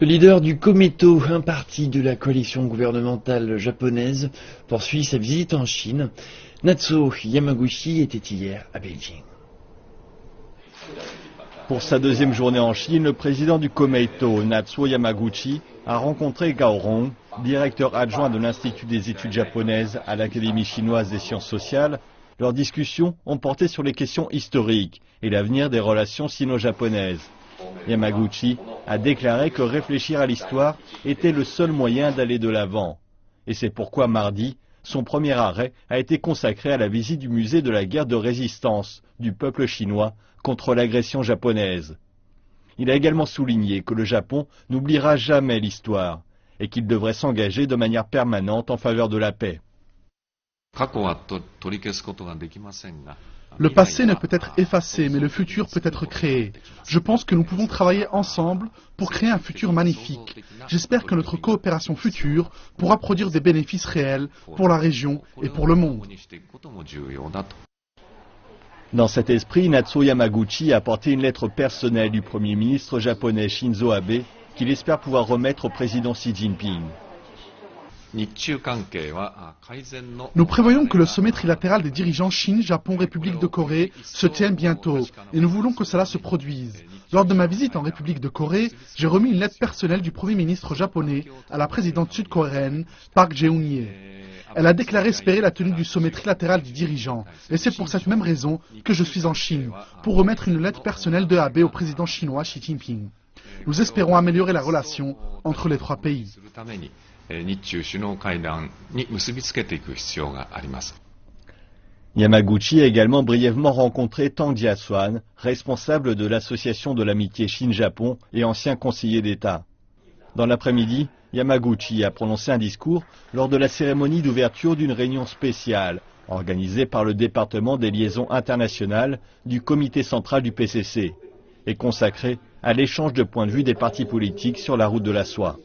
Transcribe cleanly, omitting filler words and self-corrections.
Le leader du Komeito, un parti de la coalition gouvernementale japonaise, poursuit sa visite en Chine. Natsuo Yamaguchi était hier à Beijing. Pour sa deuxième journée en Chine, le président du Komeito, Natsuo Yamaguchi, a rencontré Gao Rong, directeur adjoint de l'Institut des études japonaises à l'Académie chinoise des sciences sociales. Leurs discussions ont porté sur les questions historiques et l'avenir des relations sino-japonaises. Yamaguchi a déclaré que réfléchir à l'histoire était le seul moyen d'aller de l'avant. Et c'est pourquoi mardi, son premier arrêt a été consacré à la visite du musée de la guerre de résistance du peuple chinois contre l'agression japonaise. Il a également souligné que le Japon n'oubliera jamais l'histoire et qu'il devrait s'engager de manière permanente en faveur de la paix. Le passé ne peut être effacé, mais le futur peut être créé. Je pense que nous pouvons travailler ensemble pour créer un futur magnifique. J'espère que notre coopération future pourra produire des bénéfices réels pour la région et pour le monde. Dans cet esprit, Natsuo Yamaguchi a apporté une lettre personnelle du Premier ministre japonais Shinzo Abe qu'il espère pouvoir remettre au président Xi Jinping. Nous prévoyons que le sommet trilatéral des dirigeants Chine, Japon, République de Corée se tienne bientôt et nous voulons que cela se produise. Lors de ma visite en République de Corée, j'ai remis une lettre personnelle du Premier ministre japonais à la présidente sud-coréenne Park Geun-hye. Elle a déclaré espérer la tenue du sommet trilatéral des dirigeants et c'est pour cette même raison que je suis en Chine, pour remettre une lettre personnelle de Abe au président chinois Xi Jinping. Nous espérons améliorer la relation entre les trois pays. Yamaguchi a également brièvement rencontré Tang Jia-Xuan, responsable de l'association de l'amitié Chine-Japon et ancien conseiller d'État. Dans l'après-midi, Yamaguchi a prononcé un discours lors de la cérémonie d'ouverture d'une réunion spéciale organisée par le département des liaisons internationales du comité central du PCC et consacrée à l'échange de points de vue des partis politiques sur la route de la soie.